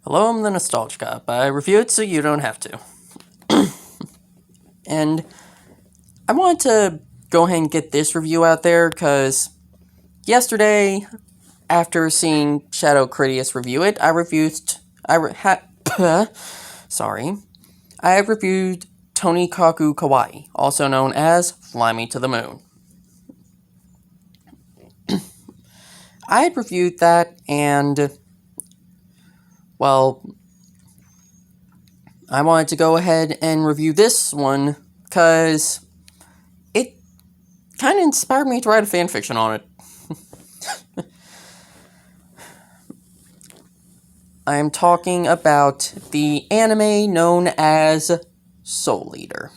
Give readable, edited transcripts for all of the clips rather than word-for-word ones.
Hello, I'm the Nostalgia Cop. I review it so you don't have to. And I wanted to go ahead and get this review out there because yesterday, after seeing Shadow Critius review it, I reviewed Tonikaku Kawaii, also known as Fly Me to the Moon. I had reviewed that, and well, I wanted to go ahead and review this one because it kind of inspired me to write a fanfiction on it. I am talking about the anime known as Soul Eater.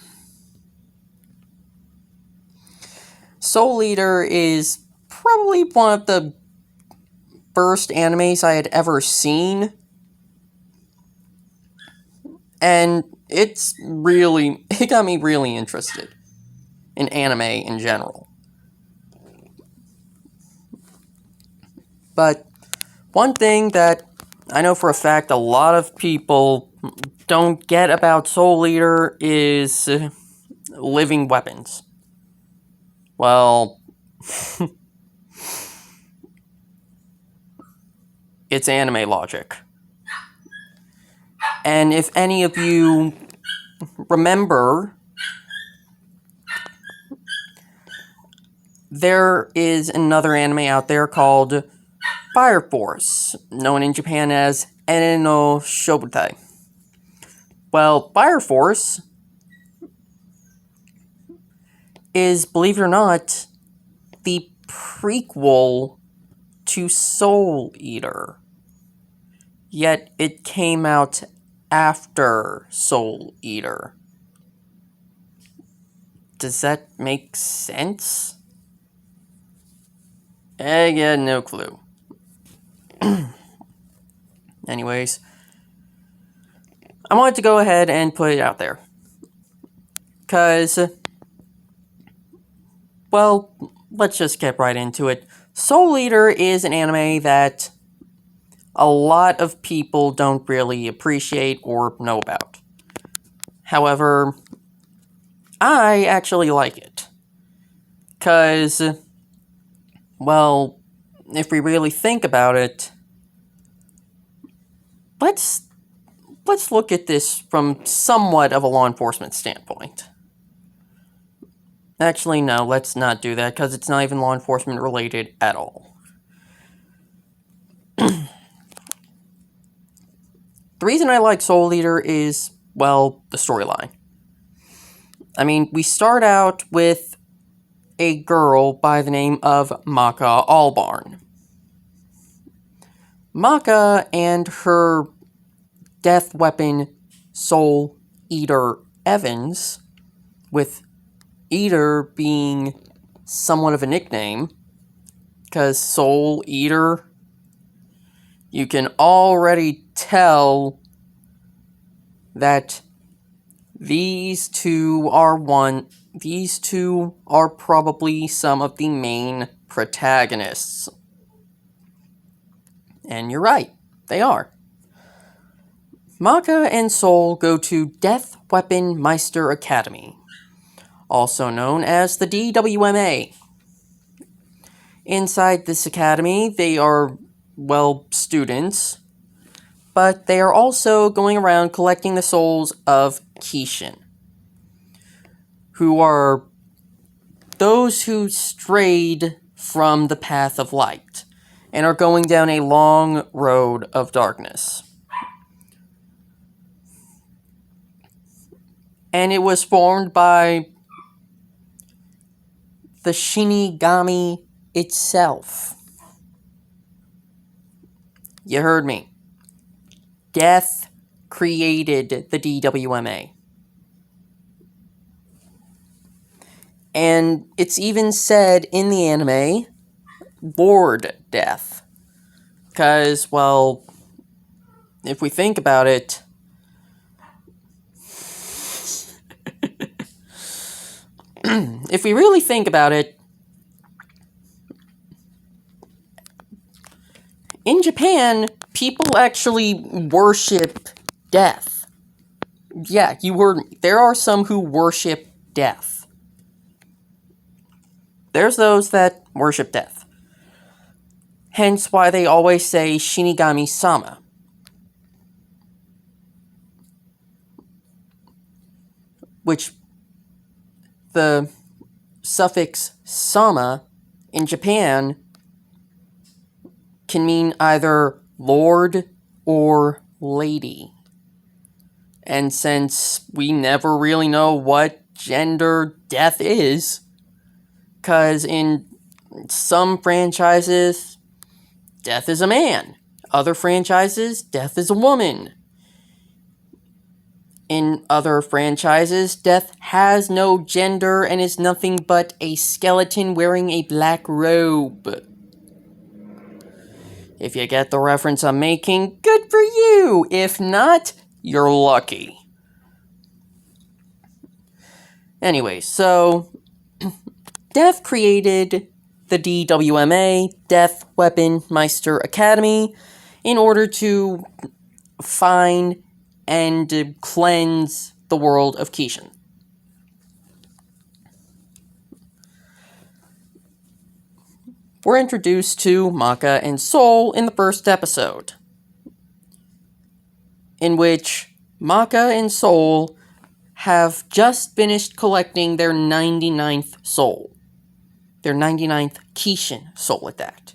Soul Eater is probably one of the first animes I had ever seen, and it got me really interested in anime in general. But one thing that I know for a fact a lot of people don't get about Soul Eater is living weapons. Well, it's anime logic. And if any of you remember, there is another anime out there called Fire Force, known in Japan as Enen no Shobutai. Well, Fire Force is, believe it or not, the prequel to Soul Eater. Yet it came out after Soul Eater. Does that make sense? I get no clue. Anyways, I wanted to go ahead and put it out there. Because, well, let's just get right into it. Soul Eater is an anime that a lot of people don't really appreciate or know about. However, I actually like it. Because, well, if we really think about it, let's look at this from somewhat of a law enforcement standpoint. Actually, no, let's not do that, because it's not even law enforcement related at all. The reason I like Soul Eater is, well, the storyline. I mean, we start out with a girl by the name of Maka Albarn. Maka and her death weapon, Soul Eater Evans, with Eater being somewhat of a nickname, because Soul Eater, you can already tell that these two are probably some of the main protagonists. And you're right, they are. Maka and Soul go to Death Weapon Meister Academy, also known as the DWMA. Inside this academy, they are, well, students, but they are also going around collecting the souls of Kishin, who are those who strayed from the path of light and are going down a long road of darkness. And it was formed by the Shinigami itself. You heard me. Death created the DWMA. And it's even said in the anime, Lord Death. Because, well, if we think about it, if we really think about it, in Japan, people actually worship death. Yeah, you heard me. There are some who worship death. There's those that worship death. Hence why they always say Shinigami-sama. Which the suffix sama in Japan can mean either lord or lady. And since we never really know what gender death is, because in some franchises, death is a man. Other franchises, death is a woman. In other franchises, death has no gender and is nothing but a skeleton wearing a black robe. If you get the reference I'm making, good for you! If not, you're lucky. Anyway, so Death created the DWMA, Death Weapon Meister Academy, in order to find and cleanse the world of Kishin. We're introduced to Maka and Soul in the first episode, in which Maka and Soul have just finished collecting their 99th soul. Their 99th Kishin soul at that,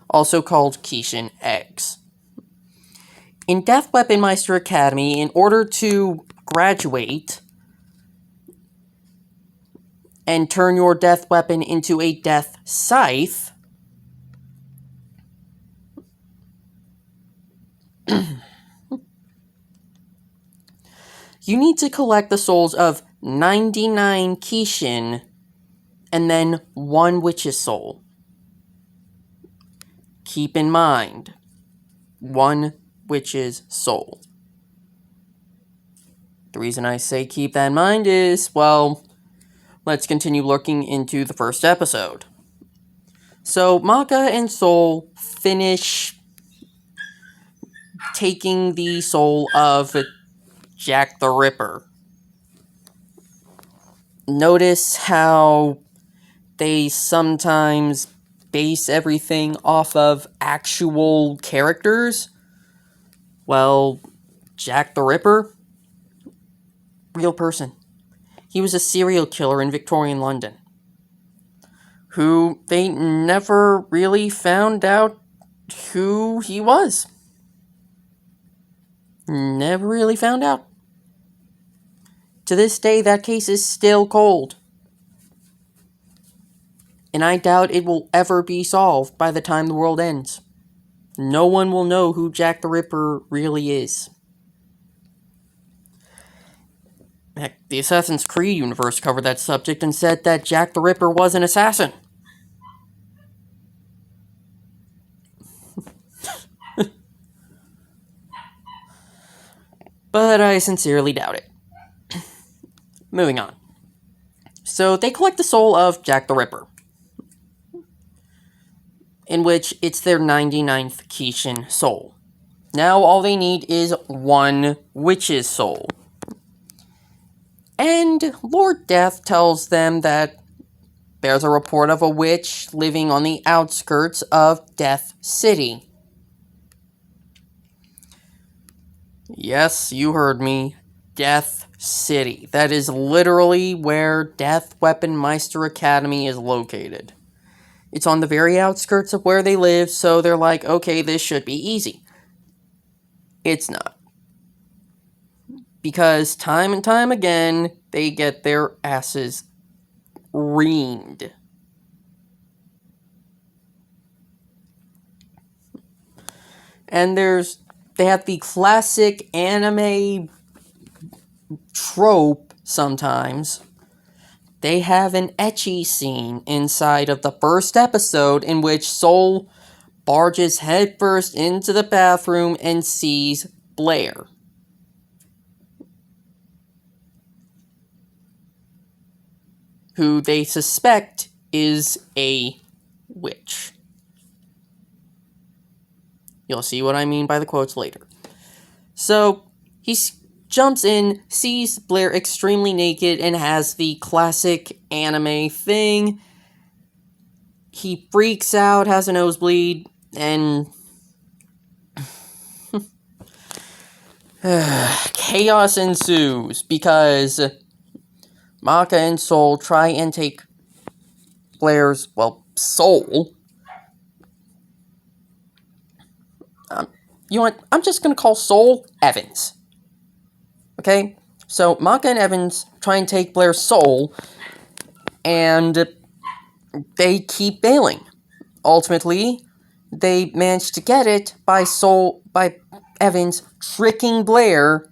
also called Kishin eggs. In Death Weapon Meister Academy, in order to graduate and turn your death weapon into a death scythe, you need to collect the souls of 99 Kishin and then 1 witch's soul. Keep in mind, 1 witch's soul. The reason I say keep that in mind is, well, let's continue looking into the first episode. So, Maka and Soul finish taking the soul of Jack the Ripper. Notice how they sometimes base everything off of actual characters? Well, Jack the Ripper, real person. He was a serial killer in Victorian London, who they never really found out who he was. Never really found out. To this day, that case is still cold. And I doubt it will ever be solved by the time the world ends. No one will know who Jack the Ripper really is. Heck, the Assassin's Creed universe covered that subject and said that Jack the Ripper was an assassin. But I sincerely doubt it. Moving on. So they collect the soul of Jack the Ripper, in which it's their 99th Kishin soul. Now all they need is 1 witch's soul. And Lord Death tells them that there's a report of a witch living on the outskirts of Death City. Yes, you heard me. Death City. That is literally where Death Weapon Meister Academy is located. It's on the very outskirts of where they live, so they're like, okay, this should be easy. It's not. Because time and time again, they get their asses reamed. And they have the classic anime trope sometimes. They have an ecchi scene inside of the first episode in which Soul barges headfirst into the bathroom and sees Blair, who they suspect is a witch. You'll see what I mean by the quotes later. So, he jumps in, sees Blair extremely naked, and has the classic anime thing. He freaks out, has a nosebleed, and chaos ensues because Maka and Soul try and take Blair's, soul. You know what? I'm just going to call Soul Evans. Okay? So, Maka and Evans try and take Blair's soul, and they keep failing. Ultimately, they manage to get it by Evans tricking Blair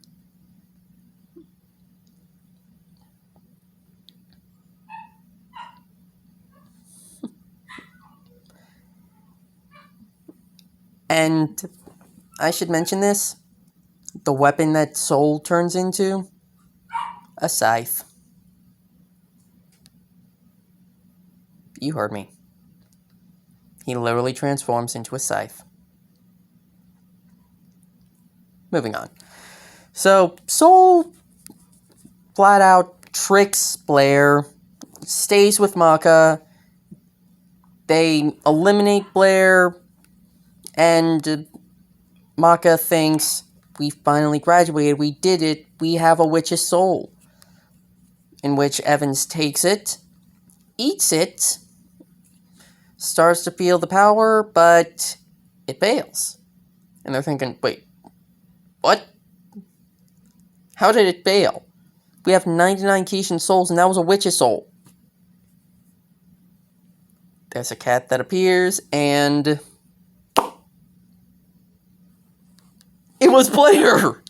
and I should mention this. The weapon that Soul turns into? A scythe. You heard me. He literally transforms into a scythe. Moving on. So, Soul flat out tricks Blair, stays with Maka, they eliminate Blair, and Maka thinks, we finally graduated, we did it, we have a witch's soul. In which Evans takes it, eats it, starts to feel the power, but it fails. And they're thinking, wait, what? How did it fail? We have 99 Kishin souls, and that was a witch's soul. There's a cat that appears, and it was Blair!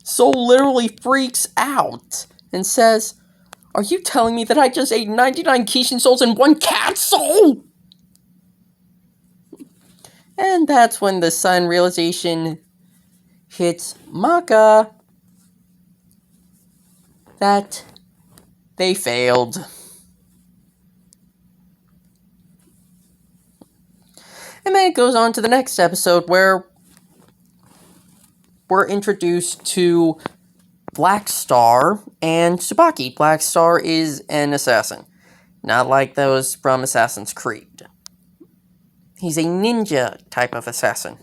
Soul literally freaks out and says, are you telling me that I just ate 99 Kishin souls and one cat soul? And that's when the sudden realization hits Maka that they failed. And then it goes on to the next episode where we're introduced to Black Star and Tsubaki. Black Star is an assassin, not like those from Assassin's Creed. He's a ninja type of assassin.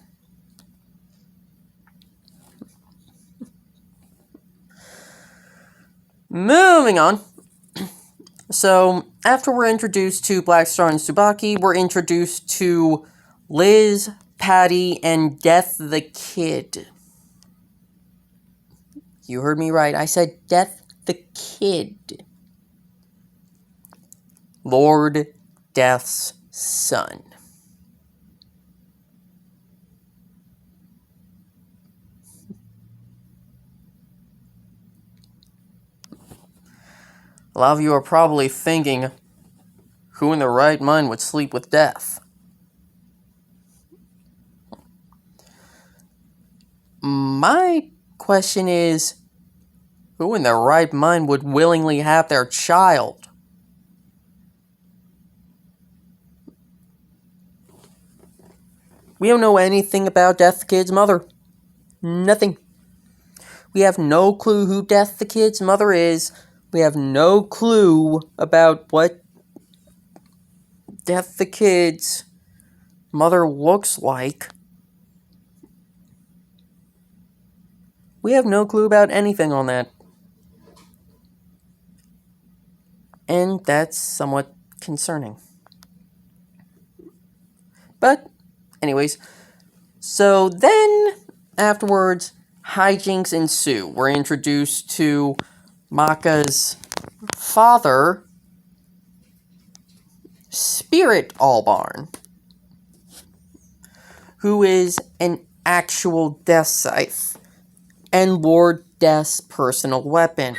Moving on. So, after we're introduced to Black Star and Tsubaki, we're introduced to Liz, Patty, and Death the Kid. You heard me right. I said Death the Kid. Lord Death's son. A lot of you are probably thinking, who in their right mind would sleep with Death? My question is, who in their right mind would willingly have their child? We don't know anything about Death the Kid's mother. Nothing. We have no clue who Death the Kid's mother is. We have no clue about what Death the Kid's mother looks like. We have no clue about anything on that. And that's somewhat concerning. But, anyways, so then, afterwards, hijinks ensue. We're introduced to Maka's father, Spirit Albarn, who is an actual Death Scythe and Lord Death's personal weapon.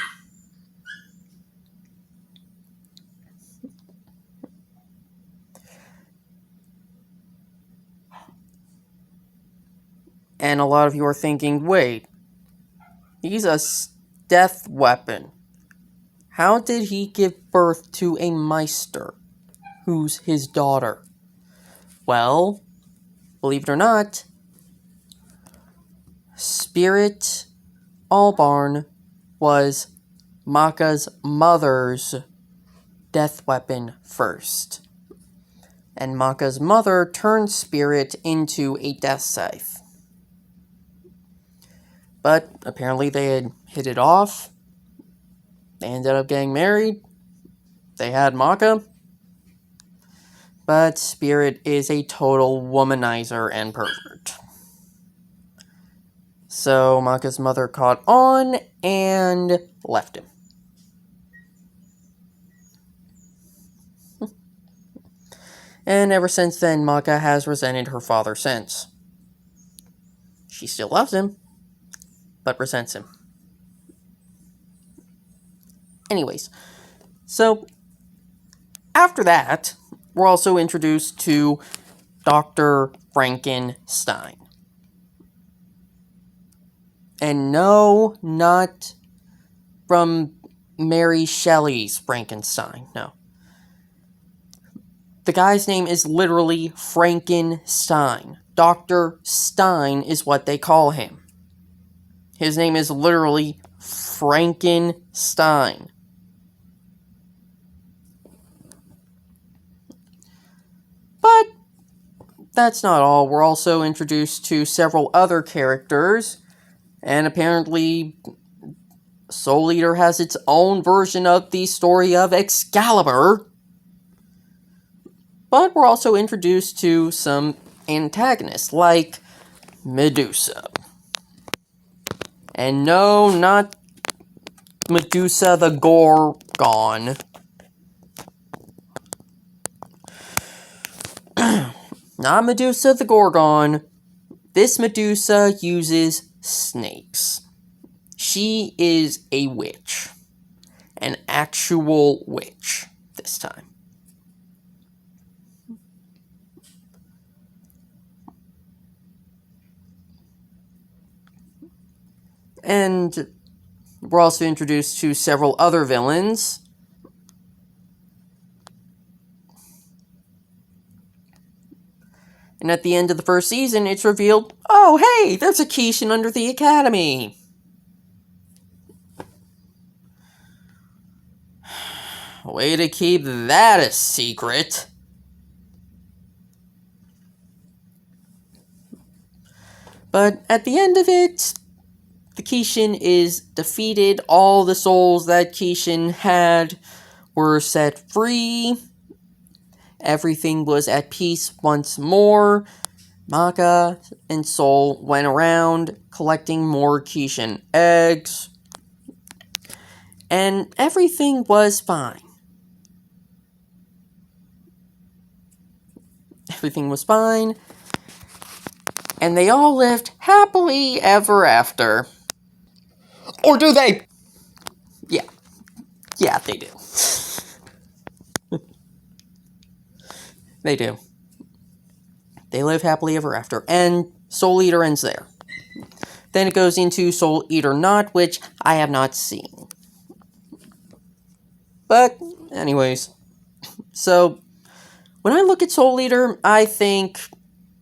And a lot of you are thinking, wait, he's a death weapon. How did he give birth to a Meister? who's his daughter? Well, believe it or not, Spirit Allbarn was Maka's mother's death weapon first. And Maka's mother turned Spirit into a death scythe. But apparently they had hit it off. They ended up getting married. They had Maka. But Spirit is a total womanizer and pervert. So Maka's mother caught on and left him. And ever since then, Maka has resented her father since. She still loves him, but resents him. Anyways, so after that, we're also introduced to Dr. Frankenstein. And no, not from Mary Shelley's Frankenstein, no. The guy's name is literally Frankenstein. Dr. Stein is what they call him. His name is literally Frankenstein. But that's not all. We're also introduced to several other characters. And apparently, Soul Eater has its own version of the story of Excalibur. But we're also introduced to some antagonists, like Medusa. And no, not Medusa the Gorgon. Not Medusa the Gorgon. This Medusa uses snakes. She is a witch. An actual witch this time. And we're also introduced to several other villains. And at the end of the first season, it's revealed, oh, hey, there's a Kishin under the Academy. Way to keep that a secret. But at the end of it, the Kishin is defeated. All the souls that Kishin had were set free. Everything was at peace once more. Maka and Soul went around collecting more Kishin eggs. And everything was fine. Everything was fine. And they all lived happily ever after. Or do they? Yeah. Yeah, they do. They do. They live happily ever after. And Soul Eater ends there. Then it goes into Soul Eater Not, which I have not seen. But, anyways. So, when I look at Soul Eater, I think,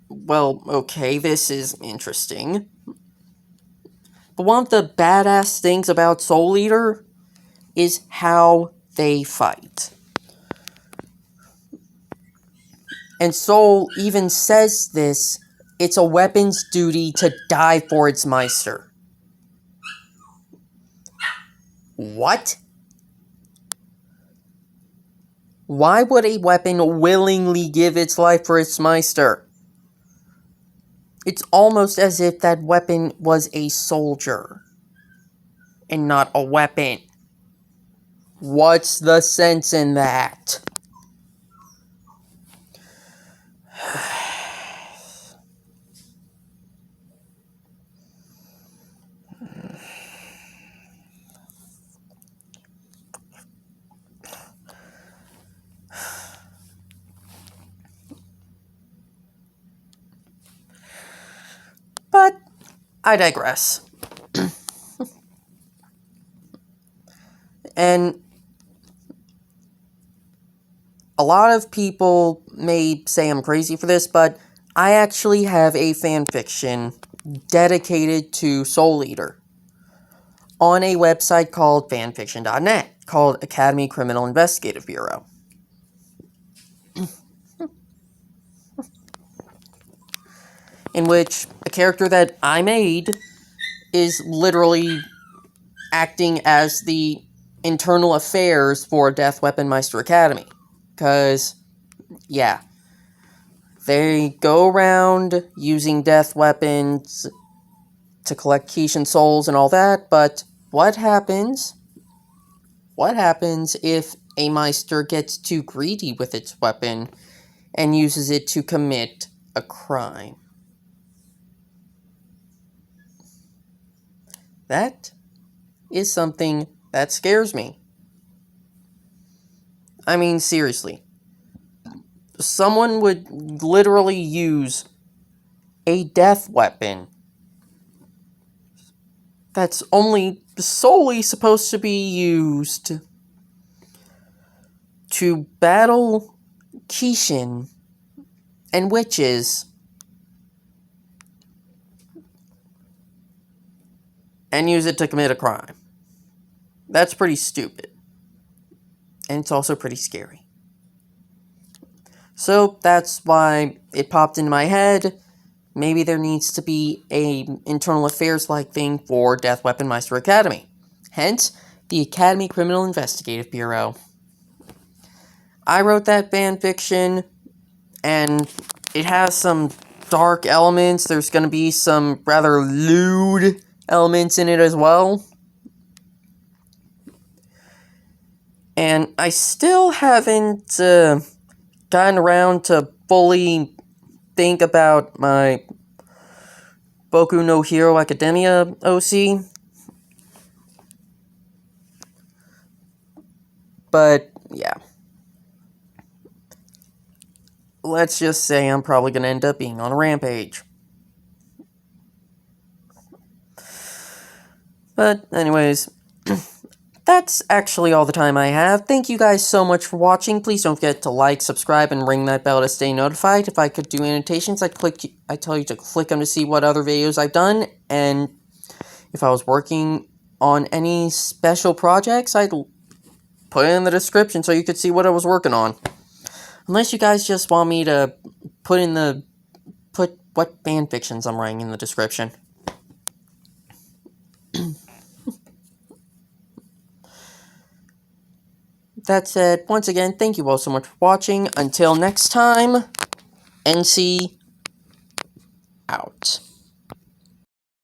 well, okay, this is interesting. But one of the badass things about Soul Eater is how they fight. And Soul even says this, it's a weapon's duty to die for its Meister. What? Why would a weapon willingly give its life for its Meister? It's almost as if that weapon was a soldier and not a weapon. What's the sense in that? But I digress. And a lot of people may say I'm crazy for this, but I actually have a fanfiction dedicated to Soul Eater on a website called fanfiction.net, called Academy Criminal Investigative Bureau. In which a character that I made is literally acting as the internal affairs for Death Weapon Meister Academy. Because, yeah, they go around using death weapons to collect Kishin souls and all that, but what happens? What happens if a Meister gets too greedy with its weapon and uses it to commit a crime? That is something that scares me. I mean, seriously. Someone would literally use a death weapon that's only solely supposed to be used to battle Kishin and witches and use it to commit a crime. That's pretty stupid. And it's also pretty scary. So that's why it popped into my head. Maybe there needs to be a internal affairs-like thing for Death Weapon Meister Academy. Hence, the Academy Criminal Investigative Bureau. I wrote that fanfiction, and it has some dark elements. There's going to be some rather lewd elements in it as well. And I still haven't gotten around to fully think about my Boku no Hero Academia OC. But, yeah. Let's just say I'm probably going to end up being on a rampage. But, anyways, that's actually all the time I have. Thank you guys so much for watching. Please don't forget to like, subscribe, and ring that bell to stay notified. If I could do annotations, I'd tell you to click them to see what other videos I've done. And if I was working on any special projects, I'd put it in the description so you could see what I was working on. Unless you guys just want me to put what fanfictions I'm writing in the description. That said, once again, thank you all so much for watching. Until next time, NC out.